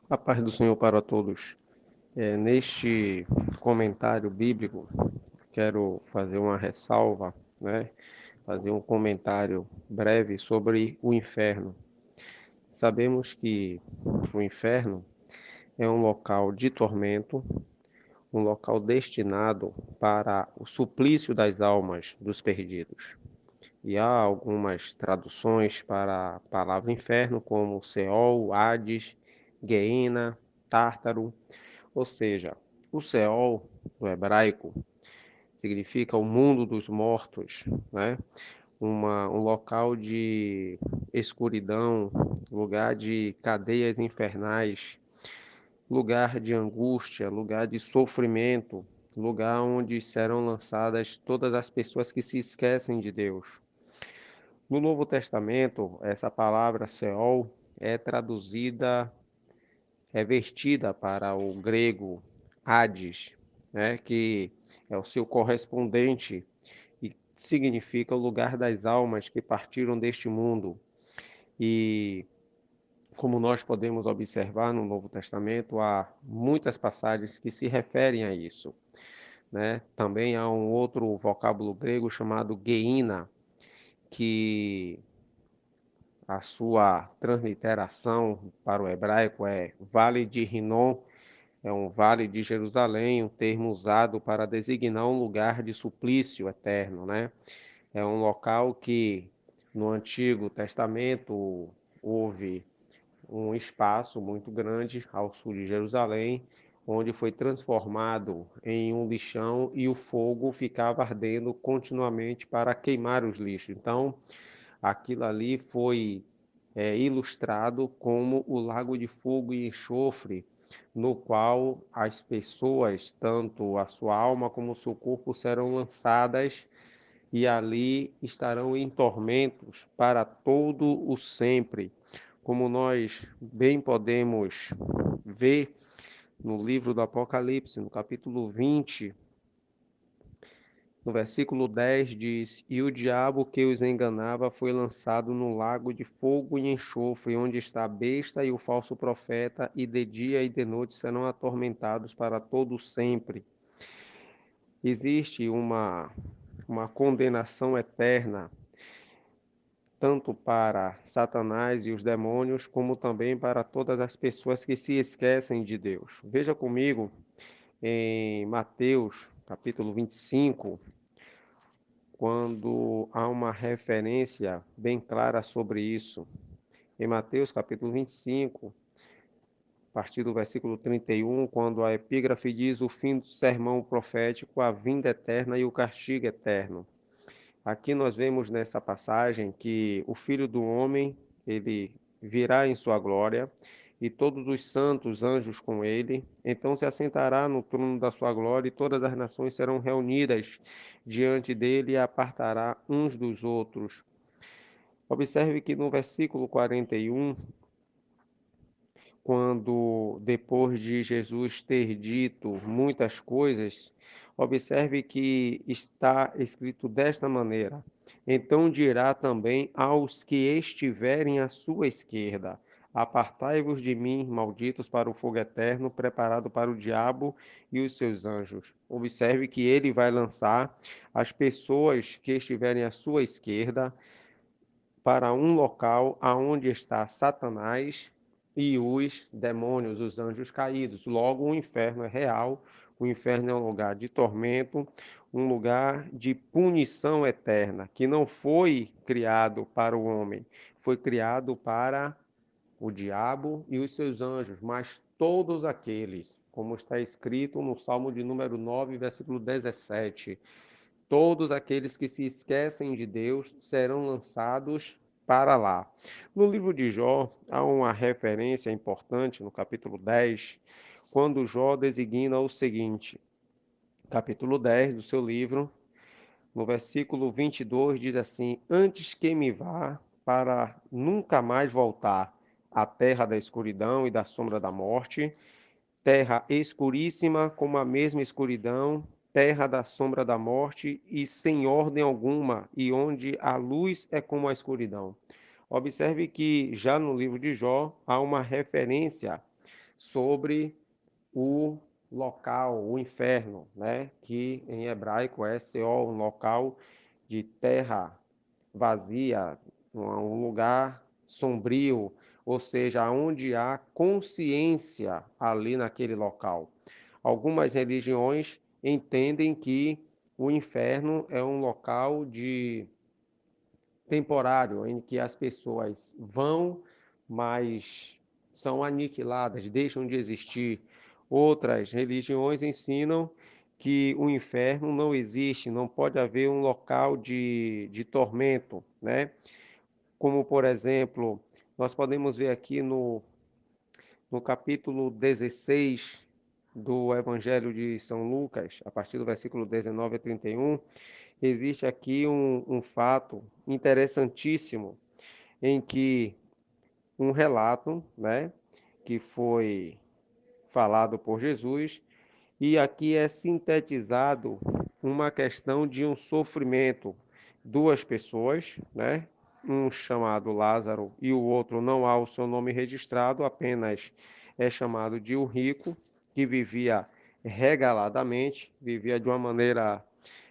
A paz do Senhor para todos. Neste comentário bíblico, quero fazer uma ressalva, né? Fazer um comentário breve sobre o inferno. Sabemos que o inferno é um local de tormento, um local destinado para o suplício das almas dos perdidos. E há algumas traduções para a palavra inferno, como Seol, Hades, Geena, Tártaro. Ou seja, o Seol, do hebraico, significa o mundo dos mortos, né? Um local de escuridão, lugar de cadeias infernais, lugar de angústia, lugar de sofrimento, lugar onde serão lançadas todas as pessoas que se esquecem de Deus. No Novo Testamento, essa palavra Seol é traduzida revertida para o grego Hades, né, que é o seu correspondente e significa o lugar das almas que partiram deste mundo. E como nós podemos observar no Novo Testamento, há muitas passagens que se referem a isso, né? Também há um outro vocábulo grego chamado geina, que a sua transliteração para o hebraico é Vale de Rinom. É um vale de Jerusalém, um termo usado para designar um lugar de suplício eterno, né? É um local que no Antigo Testamento houve um espaço muito grande ao sul de Jerusalém, onde foi transformado em um lixão e o fogo ficava ardendo continuamente para queimar os lixos. Então, aquilo ali foi ilustrado como o lago de fogo e enxofre, no qual as pessoas, tanto a sua alma como o seu corpo, serão lançadas e ali estarão em tormentos para todo o sempre. Como nós bem podemos ver no livro do Apocalipse, no capítulo 20, no versículo 10 diz: E o diabo que os enganava foi lançado no lago de fogo e enxofre, onde está a besta e o falso profeta, e de dia e de noite serão atormentados para todo sempre. Existe uma condenação eterna, tanto para Satanás e os demônios, como também para todas as pessoas que se esquecem de Deus. Veja comigo em Mateus, capítulo 25, quando há uma referência bem clara sobre isso. Em Mateus capítulo 25, a partir do versículo 31, quando a epígrafe diz o fim do sermão profético, a vinda eterna e o castigo eterno. Aqui nós vemos nessa passagem que o Filho do Homem, ele virá em sua glória, e todos os santos anjos com ele. Então se assentará no trono da sua glória, e todas as nações serão reunidas diante dele e apartará uns dos outros. Observe que no versículo 41, quando depois de Jesus ter dito muitas coisas, observe que está escrito desta maneira: Então dirá também aos que estiverem à sua esquerda: Apartai-vos de mim, malditos, para o fogo eterno, preparado para o diabo e os seus anjos. Observe que ele vai lançar as pessoas que estiverem à sua esquerda para um local aonde está Satanás e os demônios, os anjos caídos. Logo, o inferno é real, o inferno é um lugar de tormento, um lugar de punição eterna, que não foi criado para o homem, foi criado para o diabo e os seus anjos, mas todos aqueles, como está escrito no Salmo de número 9, versículo 17, todos aqueles que se esquecem de Deus serão lançados para lá. No livro de Jó, há uma referência importante no capítulo 10, quando Jó designa o seguinte: capítulo 10 do seu livro, no versículo 22, diz assim: Antes que me vá para nunca mais voltar à terra da escuridão e da sombra da morte, terra escuríssima como a mesma escuridão, terra da sombra da morte e sem ordem alguma, e onde a luz é como a escuridão. Observe que já no livro de Jó há uma referência sobre o local, o inferno, né? Que em hebraico é Seol, um local de terra vazia, um lugar sombrio, ou seja, onde há consciência ali naquele local. Algumas religiões entendem que o inferno é um local de temporário em que as pessoas vão, mas são aniquiladas, deixam de existir. Outras religiões ensinam que o inferno não existe, não pode haver um local de tormento, né? Como, por exemplo, nós podemos ver aqui no capítulo 16 do Evangelho de São Lucas, a partir do versículo 19 a 31, existe aqui um fato interessantíssimo em que um relato, né, que foi falado por Jesus, e aqui é sintetizado uma questão de um sofrimento. Duas pessoas, né, um chamado Lázaro e o outro não há o seu nome registrado, apenas é chamado de o rico, que vivia regaladamente, vivia de uma maneira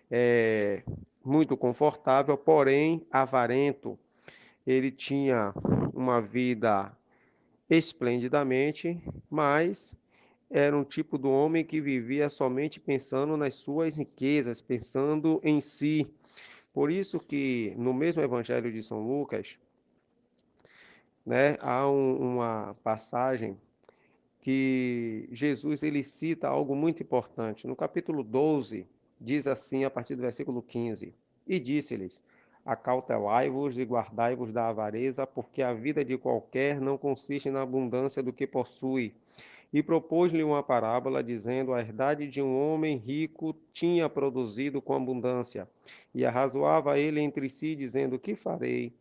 é, muito confortável, porém avarento. Ele tinha uma vida esplendidamente, mas era um tipo do homem que vivia somente pensando nas suas riquezas, pensando em si. Por isso que no mesmo Evangelho de São Lucas, né, há uma passagem que Jesus ele cita algo muito importante. No capítulo 12, diz assim, a partir do versículo 15: E disse-lhes: Acautelai-vos e guardai-vos da avareza, porque a vida de qualquer não consiste na abundância do que possui. E propôs-lhe uma parábola, dizendo: A herdade de um homem rico tinha produzido com abundância. E arrazoava ele entre si, dizendo: Que farei?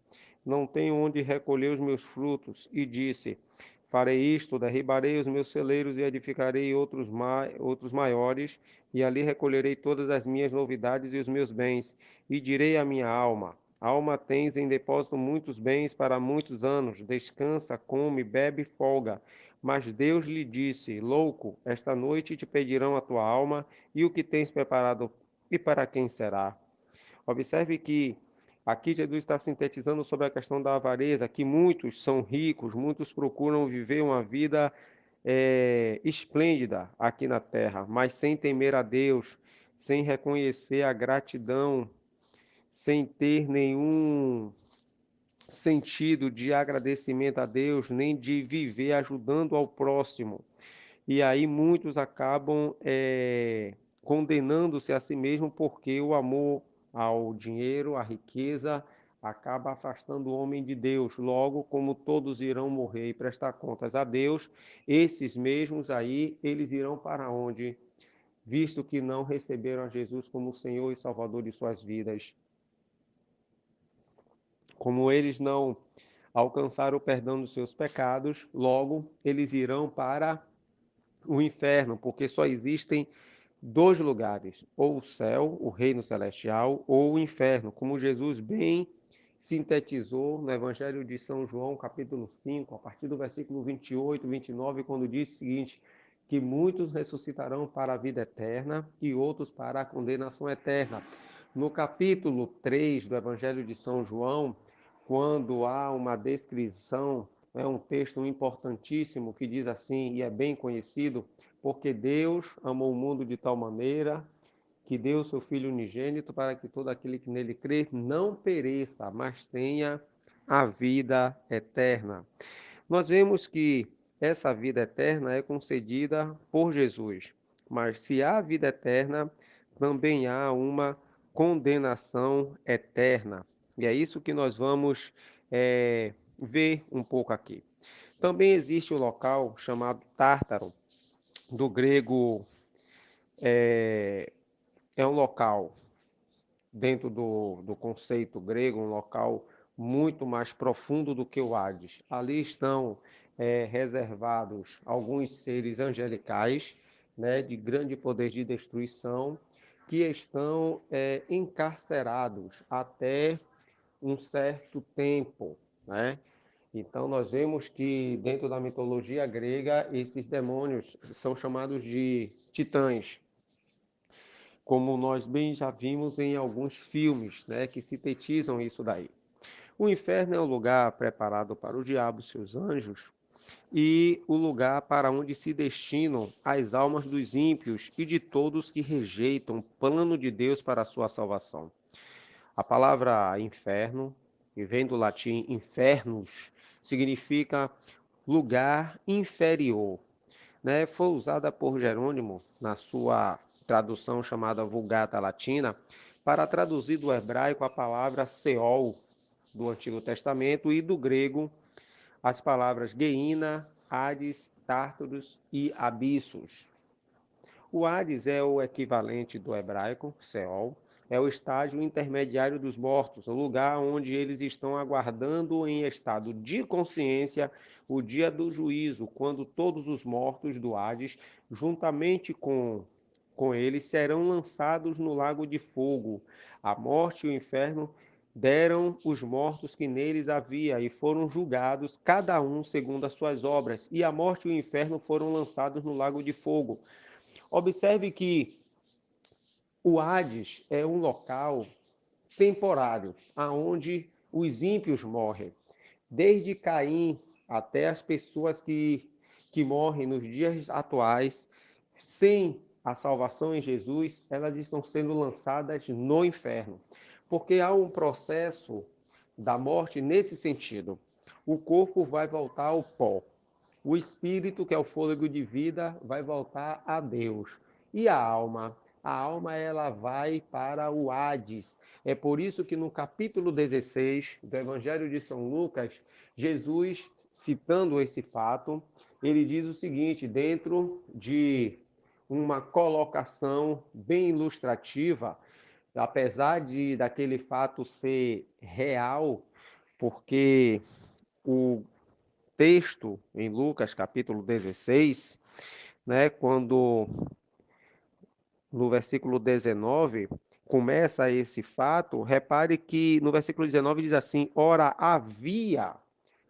Não tenho onde recolher os meus frutos. E disse: Farei isto, derribarei os meus celeiros e edificarei outros maiores, e ali recolherei todas as minhas novidades e os meus bens. E direi à minha alma: Alma, tens em depósito muitos bens para muitos anos. Descansa, come, bebe, folga. Mas Deus lhe disse: Louco, esta noite te pedirão a tua alma, e o que tens preparado, e para quem será? Observe que aqui Jesus está sintetizando sobre a questão da avareza, que muitos são ricos, muitos procuram viver uma vida esplêndida aqui na terra, mas sem temer a Deus, sem reconhecer a gratidão, sem ter nenhum sentido de agradecimento a Deus, nem de viver ajudando ao próximo. E aí muitos acabam condenando-se a si mesmo porque o amor ao dinheiro, à riqueza, acaba afastando o homem de Deus. Logo, como todos irão morrer e prestar contas a Deus, esses mesmos aí, eles irão para onde? Visto que não receberam a Jesus como Senhor e Salvador de suas vidas. Como eles não alcançaram o perdão dos seus pecados, logo eles irão para o inferno, porque só existem dois lugares, ou o céu, o reino celestial, ou o inferno, como Jesus bem sintetizou no Evangelho de São João, capítulo 5, a partir do versículo 28, 29, quando diz o seguinte: que muitos ressuscitarão para a vida eterna e outros para a condenação eterna. No capítulo 3 do Evangelho de São João, quando há uma descrição, é um texto importantíssimo que diz assim, e é bem conhecido: porque Deus amou o mundo de tal maneira que deu o seu Filho unigênito para que todo aquele que nele crê não pereça, mas tenha a vida eterna. Nós vemos que essa vida eterna é concedida por Jesus, mas se há vida eterna, também há uma condenação eterna. E é isso que nós vamos ver um pouco aqui. Também existe o local chamado Tártaro, do grego é um local, dentro do conceito grego, um local muito mais profundo do que o Hades. Ali estão reservados alguns seres angelicais, né, de grande poder de destruição, que estão encarcerados até um certo tempo, né? Então, nós vemos que dentro da mitologia grega, esses demônios são chamados de titãs, como nós bem já vimos em alguns filmes, né, que sintetizam isso daí. O inferno é o lugar preparado para o diabo e seus anjos, e o lugar para onde se destinam as almas dos ímpios e de todos que rejeitam o plano de Deus para a sua salvação. A palavra inferno, que vem do latim infernus, significa lugar inferior, né? Foi usada por Jerônimo na sua tradução chamada Vulgata Latina para traduzir do hebraico a palavra Seol do Antigo Testamento e do grego as palavras Geina, Hades, Tártaros e Abissos. O Hades é o equivalente do hebraico, Seol, é o estágio intermediário dos mortos, o lugar onde eles estão aguardando em estado de consciência o dia do juízo, quando todos os mortos do Hades, juntamente com eles, serão lançados no lago de fogo. A morte e o inferno deram os mortos que neles havia e foram julgados, cada um segundo as suas obras, e a morte e o inferno foram lançados no lago de fogo. Observe que o Hades é um local temporário, aonde os ímpios morrem. Desde Caim até as pessoas que morrem nos dias atuais, sem a salvação em Jesus, elas estão sendo lançadas no inferno. Porque há um processo da morte nesse sentido. O corpo vai voltar ao pó. O espírito, que é o fôlego de vida, vai voltar a Deus. E a alma? A alma ela vai para o Hades. É por isso que no capítulo 16 do Evangelho de São Lucas, Jesus, citando esse fato, ele diz o seguinte, dentro de uma colocação bem ilustrativa, apesar daquele fato ser real, porque o texto em Lucas capítulo 16, né, quando no versículo 19 começa esse fato, repare que no versículo 19 diz assim: ora, havia.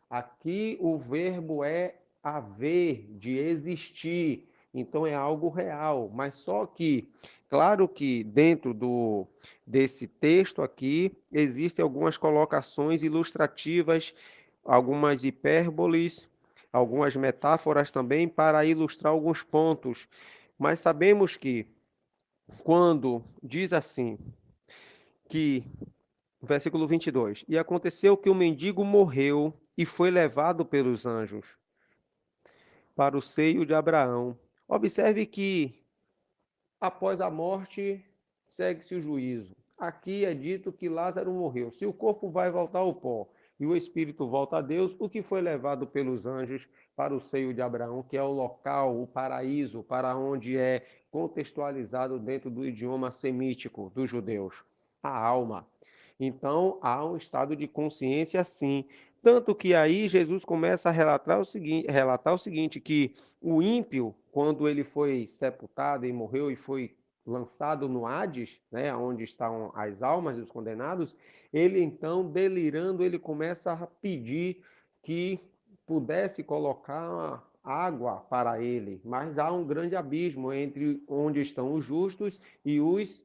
Aqui o verbo é haver, de existir. Então é algo real, mas só que, claro que dentro desse texto aqui, existem algumas colocações ilustrativas, algumas hipérboles, algumas metáforas também para ilustrar alguns pontos. Mas sabemos que quando diz assim, que versículo 22, e aconteceu que o mendigo morreu e foi levado pelos anjos para o seio de Abraão. Observe que após a morte segue-se o juízo. Aqui é dito que Lázaro morreu. Se o corpo vai voltar ao pó e o espírito volta a Deus, o que foi levado pelos anjos para o seio de Abraão, que é o local, o paraíso, para onde é contextualizado dentro do idioma semítico dos judeus, a alma. Então, há um estado de consciência sim. Tanto que aí Jesus começa a relatar o seguinte, que o ímpio, quando ele foi sepultado e morreu e foi lançado no Hades, né, onde estão as almas dos condenados, ele então, delirando, ele começa a pedir que pudesse colocar água para ele, mas há um grande abismo entre onde estão os justos e os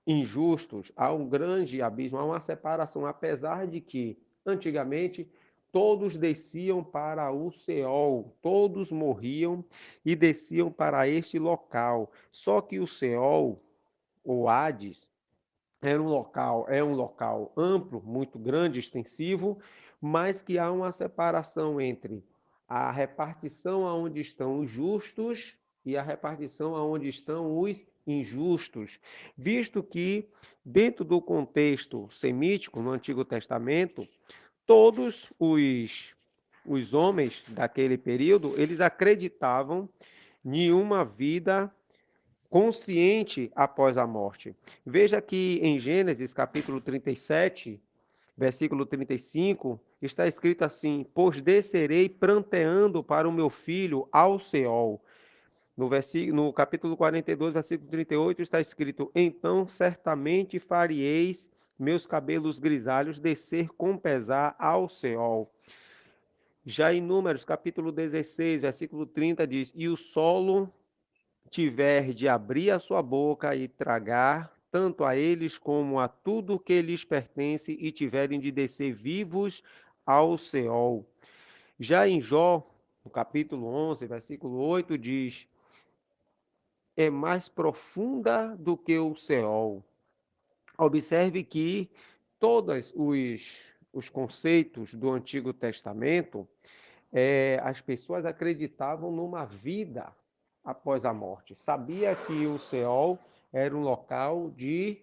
injustos, há um grande abismo, há uma separação, apesar de que, antigamente, todos desciam para o Seol, todos morriam e desciam para este local. Só que o Seol, ou Hades, é um local amplo, muito grande, extensivo, mas que há uma separação entre a repartição aonde estão os justos e a repartição aonde estão os injustos, visto que dentro do contexto semítico no Antigo Testamento, todos os homens daquele período, eles acreditavam em uma vida consciente após a morte. Veja que em Gênesis capítulo 37, versículo 35, está escrito assim: pois descerei pranteando para o meu filho ao Seol. No capítulo 42, versículo 38, está escrito: então certamente farieis meus cabelos grisalhos descer com pesar ao Seol. Já em Números, capítulo 16, versículo 30, diz: E o solo tiver de abrir a sua boca e tragar, tanto a eles como a tudo que lhes pertence, e tiverem de descer vivos ao Seol. Já em Jó, no capítulo 11, versículo 8, diz: É mais profunda do que o Seol. Observe que todos os conceitos do Antigo Testamento, as pessoas acreditavam numa vida após a morte. Sabia que o Seol era um local de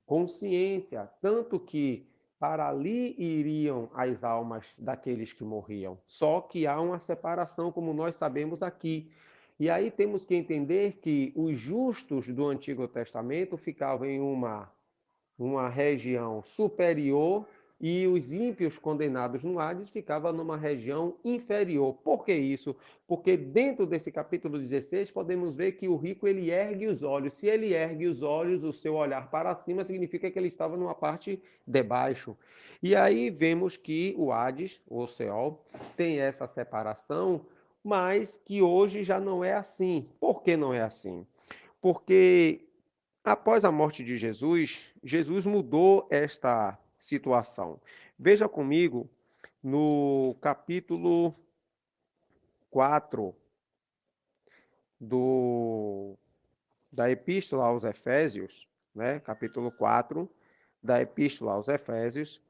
consciência, tanto que para ali iriam as almas daqueles que morriam. Só que há uma separação, como nós sabemos aqui. E aí temos que entender que os justos do Antigo Testamento ficavam em uma região superior e os ímpios condenados no Hades ficavam numa região inferior. Por que isso? Porque dentro desse capítulo 16 podemos ver que o rico ele ergue os olhos. Se ele ergue os olhos, o seu olhar para cima significa que ele estava numa parte de baixo. E aí vemos que o Hades, o Seol, tem essa separação, mas que hoje já não é assim. Por que não é assim? Porque após a morte de Jesus, Jesus mudou esta situação. Veja comigo no capítulo 4 do, da Epístola aos Efésios, né? Capítulo 4 da Epístola aos Efésios,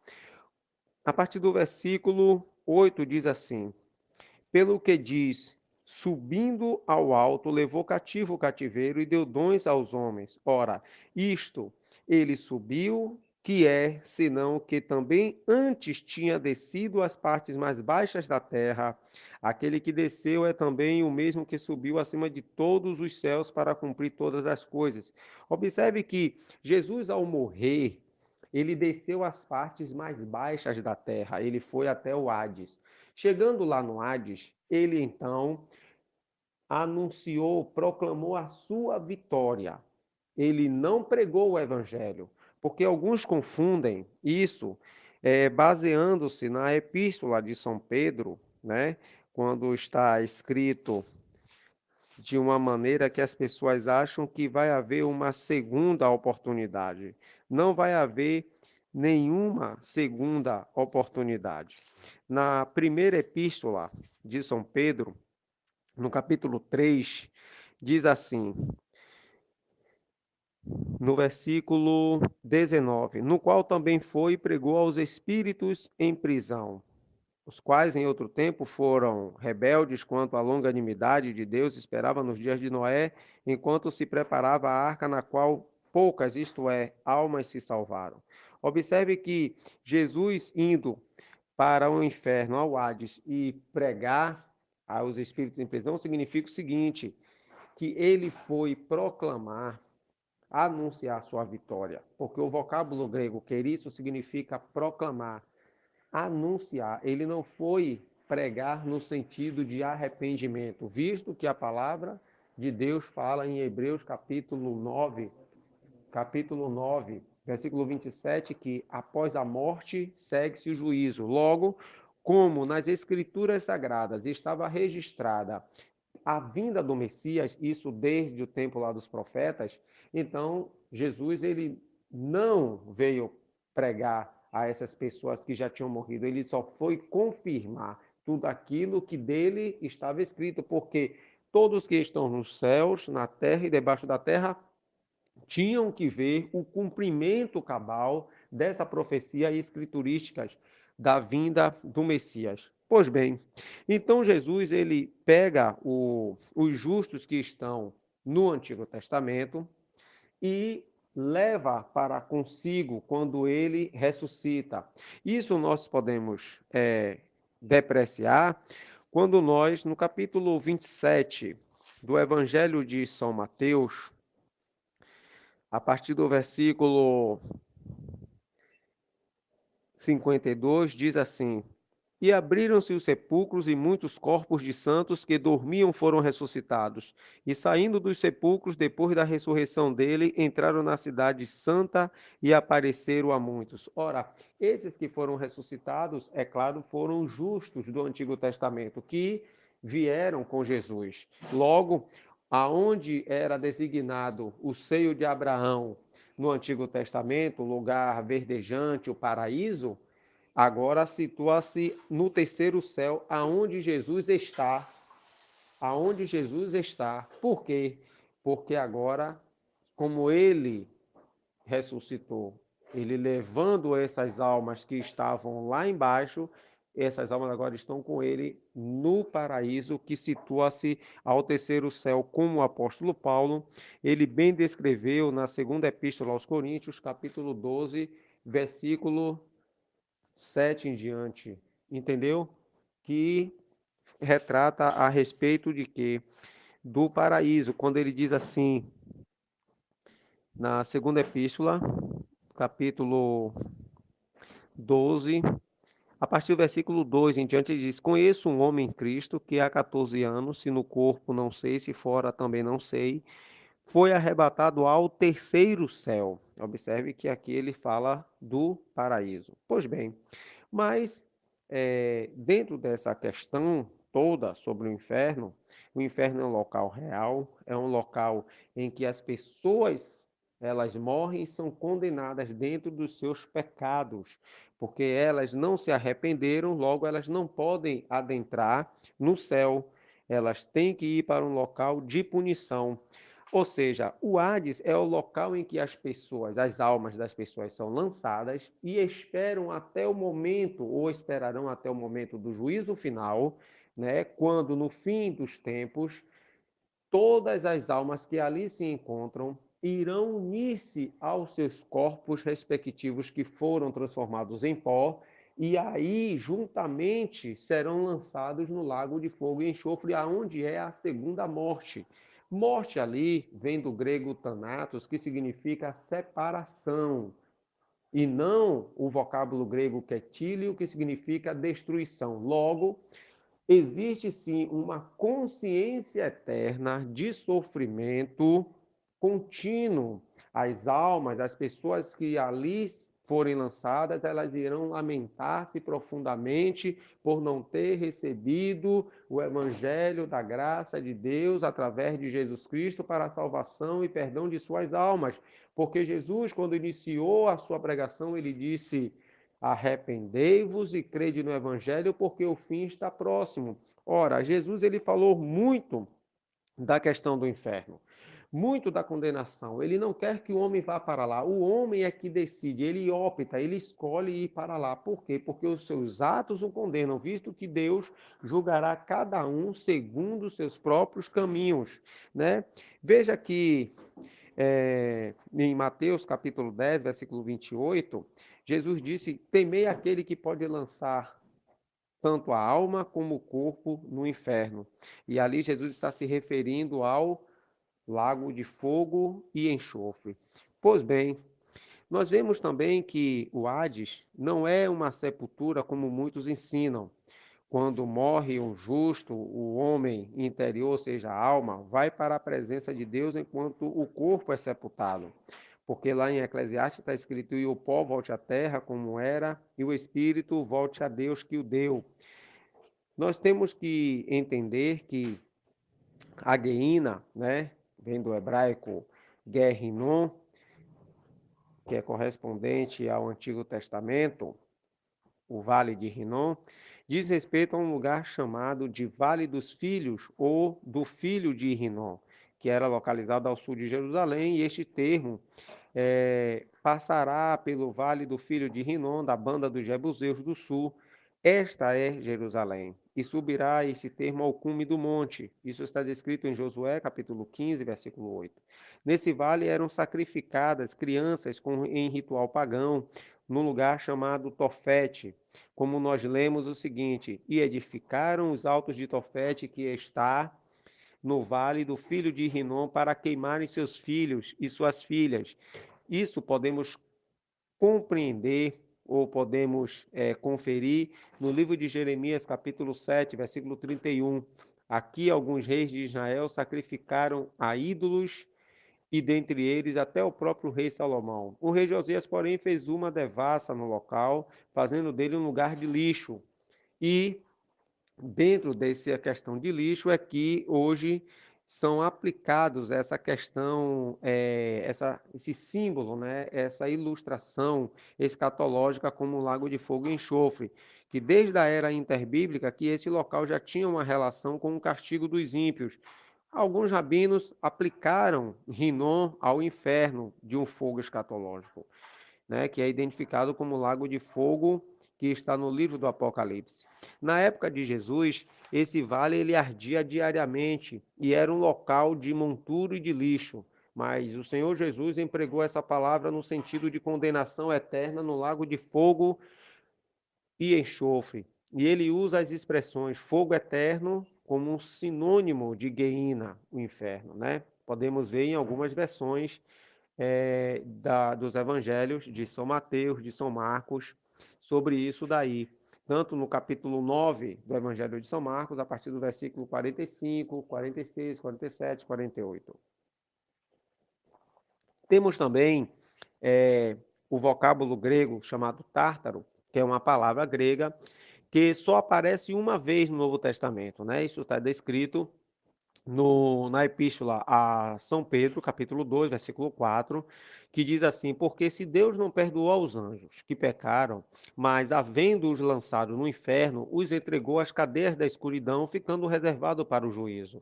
a partir do versículo 8 diz assim: Pelo que diz, subindo ao alto, levou cativo o cativeiro e deu dons aos homens. Ora, isto ele subiu, que é, senão que também antes tinha descido às partes mais baixas da terra. Aquele que desceu é também o mesmo que subiu acima de todos os céus para cumprir todas as coisas. Observe que Jesus, ao morrer, ele desceu às partes mais baixas da terra, ele foi até o Hades. Chegando lá no Hades, ele então anunciou, proclamou a sua vitória. Ele não pregou o evangelho, porque alguns confundem isso, baseando-se na epístola de São Pedro, né? Quando está escrito de uma maneira que as pessoas acham que vai haver uma segunda oportunidade. Não vai haver nenhuma segunda oportunidade. Na primeira epístola de São Pedro, no capítulo 3, diz assim, no versículo 19: No qual também foi e pregou aos espíritos em prisão, os quais em outro tempo foram rebeldes quanto à longanimidade de Deus, esperava nos dias de Noé, enquanto se preparava a arca na qual poucas, isto é, almas se salvaram. Observe que Jesus indo para o inferno, ao Hades, e pregar aos espíritos em prisão, significa o seguinte, que ele foi proclamar, anunciar sua vitória, porque o vocábulo grego querisso significa proclamar, anunciar. Ele não foi pregar no sentido de arrependimento, visto que a palavra de Deus fala em Hebreus capítulo 9, versículo 27, que após a morte segue-se o juízo. Logo, como nas escrituras sagradas estava registrada a vinda do Messias, isso desde o tempo lá dos profetas, então Jesus ele não veio pregar a essas pessoas que já tinham morrido, ele só foi confirmar tudo aquilo que dele estava escrito, porque todos que estão nos céus, na terra e debaixo da terra tinham que ver o cumprimento cabal dessa profecia escriturística da vinda do Messias. Pois bem, então Jesus ele pega os justos que estão no Antigo Testamento e leva para consigo quando ele ressuscita. Isso nós podemos depreciar quando nós, no capítulo 27 do Evangelho de São Mateus, a partir do versículo 52, diz assim: E abriram-se os sepulcros, e muitos corpos de santos que dormiam foram ressuscitados. E saindo dos sepulcros, depois da ressurreição dele, entraram na cidade santa e apareceram a muitos. Ora, esses que foram ressuscitados, é claro, foram justos do Antigo Testamento, que vieram com Jesus. Logo, aonde era designado o seio de Abraão no Antigo Testamento, o lugar verdejante, o paraíso, agora situa-se no terceiro céu, aonde Jesus está. Aonde Jesus está. Por quê? Porque agora, como ele ressuscitou, ele levando essas almas que estavam lá embaixo, essas almas agora estão com ele no paraíso, que situa-se ao terceiro céu, como o apóstolo Paulo, ele bem descreveu na segunda epístola aos Coríntios, capítulo 12, versículo 7 em diante, entendeu? Que retrata a respeito de quê? Do paraíso, quando ele diz assim, na segunda epístola, capítulo 12, a partir do versículo 2 em diante, ele diz: Conheço um homem em Cristo que há 14 anos, se no corpo não sei, se fora também não sei, foi arrebatado ao terceiro céu. Observe que aqui ele fala do paraíso. Pois bem, mas dentro dessa questão toda sobre o inferno é um local real, é um local em que as pessoas elas morrem e são condenadas dentro dos seus pecados, porque elas não se arrependeram, logo elas não podem adentrar no céu, elas têm que ir para um local de punição. Ou seja, o Hades é o local em que as pessoas, as almas das pessoas são lançadas e esperam até o momento, ou esperarão até o momento do juízo final, né? Quando no fim dos tempos, todas as almas que ali se encontram irão unir-se aos seus corpos respectivos que foram transformados em pó, e aí juntamente serão lançados no lago de fogo e enxofre, aonde é a segunda morte. Morte ali vem do grego thanatos, que significa separação, e não o vocábulo grego ketílio, que significa destruição. Logo, existe sim uma consciência eterna de sofrimento contínuo. As almas das pessoas que ali forem lançadas, elas irão lamentar-se profundamente por não ter recebido o evangelho da graça de Deus através de Jesus Cristo para a salvação e perdão de suas almas. Porque Jesus, quando iniciou a sua pregação, ele disse: arrependei-vos e crede no evangelho, porque o fim está próximo. Ora, Jesus ele falou muito da questão do inferno, muito da condenação. Ele não quer que o homem vá para lá. O homem é que decide, ele opta, ele escolhe ir para lá. Por quê? Porque os seus atos o condenam, visto que Deus julgará cada um segundo os seus próprios caminhos, né? Veja que em Mateus capítulo 10, versículo 28, Jesus disse: Temei aquele que pode lançar tanto a alma como o corpo no inferno. E ali Jesus está se referindo ao lago de fogo e enxofre. Pois bem, nós vemos também que o Hades não é uma sepultura como muitos ensinam. Quando morre um justo, o homem interior, ou seja, a alma, vai para a presença de Deus enquanto o corpo é sepultado. Porque lá em Eclesiastes está escrito: e o pó volte à terra como era, e o espírito volte a Deus que o deu. Nós temos que entender que a Geina, né, vem do hebraico Guerrinon, que é correspondente ao Antigo Testamento, o Vale de Rinom, diz respeito a um lugar chamado de Vale dos Filhos ou do Filho de Rinom, que era localizado ao sul de Jerusalém, e este termo passará pelo Vale do Filho de Rinom, da banda dos Jebuseus do sul. Esta é Jerusalém, e subirá esse termo ao cume do monte. Isso está descrito em Josué, capítulo 15, versículo 8. Nesse vale eram sacrificadas crianças em ritual pagão, num lugar chamado Tofete, como nós lemos o seguinte: e edificaram os altos de Tofete, que está no vale do filho de Rinom, para queimarem seus filhos e suas filhas. Isso podemos compreender ou podemos conferir no livro de Jeremias, capítulo 7, versículo 31. Aqui alguns reis de Israel sacrificaram a ídolos, e dentre eles até o próprio rei Salomão. O rei Josias, porém, fez uma devassa no local, fazendo dele um lugar de lixo. E dentro dessa questão de lixo é que hoje são aplicados essa questão, esse símbolo, né, essa ilustração escatológica como o lago de fogo e enxofre, que desde a era interbíblica que esse local já tinha uma relação com o castigo dos ímpios. Alguns rabinos aplicaram Rinom ao inferno de um fogo escatológico, né, que é identificado como lago de fogo, que está no livro do Apocalipse. Na época de Jesus, esse vale ele ardia diariamente e era um local de monturo e de lixo. Mas o Senhor Jesus empregou essa palavra no sentido de condenação eterna no lago de fogo e enxofre. E ele usa as expressões fogo eterno como um sinônimo de Geina, o inferno, né? Podemos ver em algumas versões dos evangelhos de São Mateus, de São Marcos, sobre isso daí. Tanto no capítulo 9 do Evangelho de São Marcos, a partir do versículo 45, 46, 47, 48. Temos também o vocábulo grego chamado tártaro, que é uma palavra grega que só aparece uma vez no Novo Testamento, né? Isso está descrito na epístola a São Pedro, capítulo 2, versículo 4, que diz assim: porque se Deus não perdoou aos anjos que pecaram, mas havendo-os lançado no inferno, os entregou às cadeias da escuridão, ficando reservado para o juízo.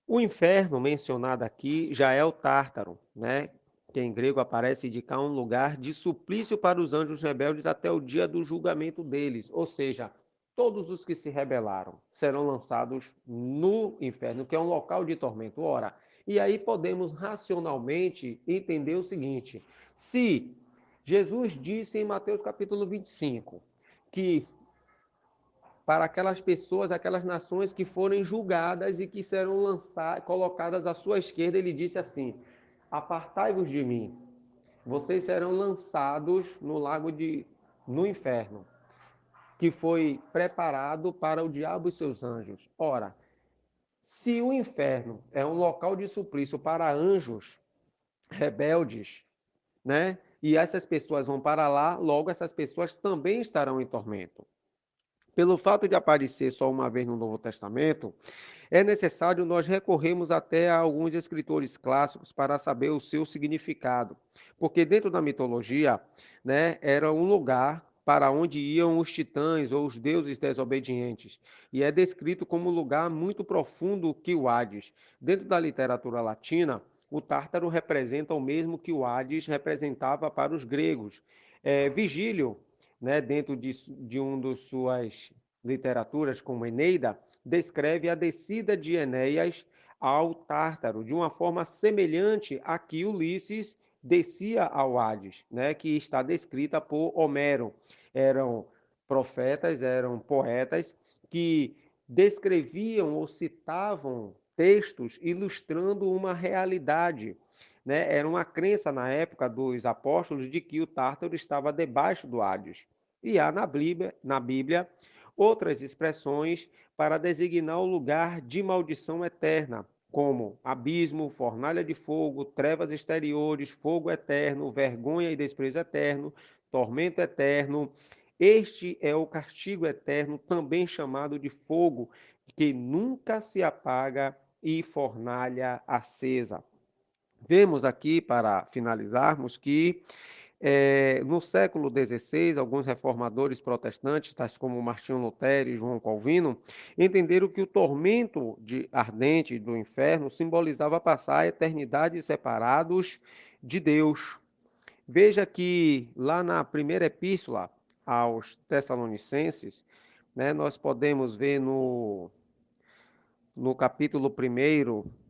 O inferno mencionado aqui já é o Tártaro, né? Que em grego aparece indicar um lugar de suplício para os anjos rebeldes até o dia do julgamento deles. Ou seja, todos os que se rebelaram serão lançados no inferno, que é um local de tormento. Ora, e aí podemos racionalmente entender o seguinte: se Jesus disse em Mateus capítulo 25 que para aquelas pessoas, aquelas nações que forem julgadas e que serão colocadas à sua esquerda, ele disse assim: apartai-vos de mim, vocês serão lançados no inferno, que foi preparado para o diabo e seus anjos. Ora, se o inferno é um local de suplício para anjos rebeldes, né? E essas pessoas vão para lá, logo essas pessoas também estarão em tormento. Pelo fato de aparecer só uma vez no Novo Testamento, é necessário nós recorrermos até a alguns escritores clássicos para saber o seu significado, porque dentro da mitologia, né, era um lugar para onde iam os titãs ou os deuses desobedientes, e é descrito como um lugar muito profundo que o Hades. Dentro da literatura latina, o Tártaro representa o mesmo que o Hades representava para os gregos. Vigílio, né, dentro de um dos suas literaturas, como Eneida, descreve a descida de Enéas ao Tártaro, de uma forma semelhante a que Ulisses descia ao Hades, né, que está descrita por Homero. Eram profetas, eram poetas que descreviam ou citavam textos ilustrando uma realidade. Né? Era uma crença na época dos apóstolos de que o Tártaro estava debaixo do Hades. E há na Bíblia outras expressões para designar o lugar de maldição eterna, como abismo, fornalha de fogo, trevas exteriores, fogo eterno, vergonha e desprezo eterno, tormento eterno. Este é o castigo eterno, também chamado de fogo, que nunca se apaga, e fornalha acesa. Vemos aqui, para finalizarmos, que no século XVI, alguns reformadores protestantes, tais como Martinho Lutero e João Calvino, entenderam que o tormento ardente do inferno simbolizava passar a eternidade separados de Deus. Veja que lá na primeira epístola aos Tessalonicenses, né, nós podemos ver no capítulo 1,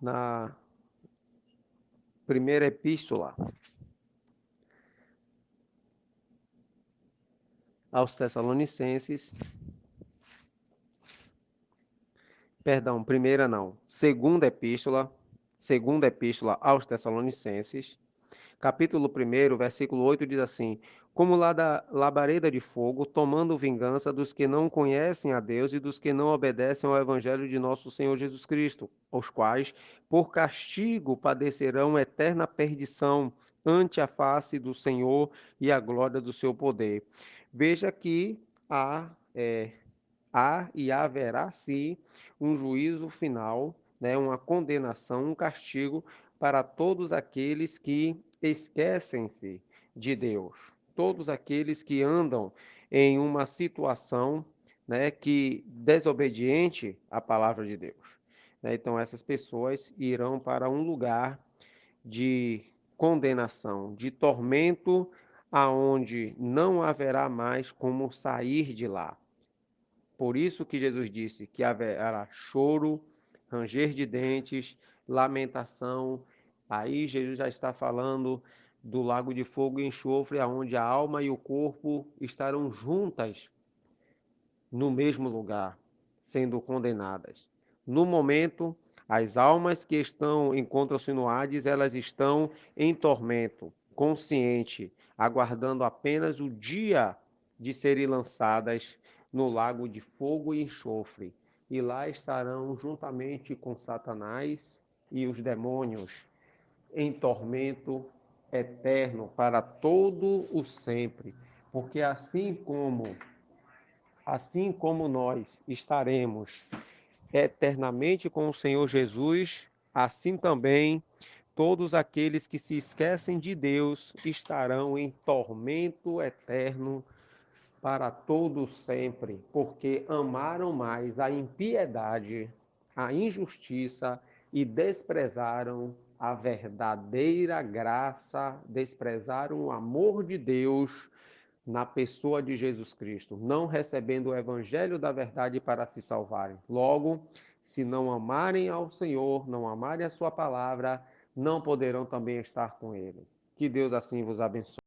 na primeira epístola aos Tessalonicenses, perdão, primeira não, segunda epístola, segunda epístola aos Tessalonicenses, capítulo 1, versículo 8 diz assim: Como lá da labareda de fogo, tomando vingança dos que não conhecem a Deus e dos que não obedecem ao evangelho de nosso Senhor Jesus Cristo, os quais, por castigo, padecerão eterna perdição ante a face do Senhor e a glória do seu poder. Veja que há e haverá sim um juízo final, né, uma condenação, um castigo para todos aqueles que esquecem-se de Deus, todos aqueles que andam em uma situação, né, que desobediente à palavra de Deus. Né? Então essas pessoas irão para um lugar de condenação, de tormento, aonde não haverá mais como sair de lá. Por isso que Jesus disse que haverá choro, ranger de dentes, lamentação. Aí Jesus já está falando do lago de fogo e enxofre, aonde a alma e o corpo estarão juntas no mesmo lugar, sendo condenadas. No momento, as almas que encontram-se no Hades, elas estão em tormento, consciente, aguardando apenas o dia de serem lançadas no lago de fogo e enxofre. E lá estarão juntamente com Satanás e os demônios em tormento eterno para todo o sempre. Porque assim como nós estaremos eternamente com o Senhor Jesus, assim também todos aqueles que se esquecem de Deus estarão em tormento eterno para todo sempre, porque amaram mais a impiedade, a injustiça e desprezaram a verdadeira graça, desprezaram o amor de Deus na pessoa de Jesus Cristo, não recebendo o evangelho da verdade para se salvarem. Logo, se não amarem ao Senhor, não amarem a sua palavra, não poderão também estar com ele. Que Deus assim vos abençoe.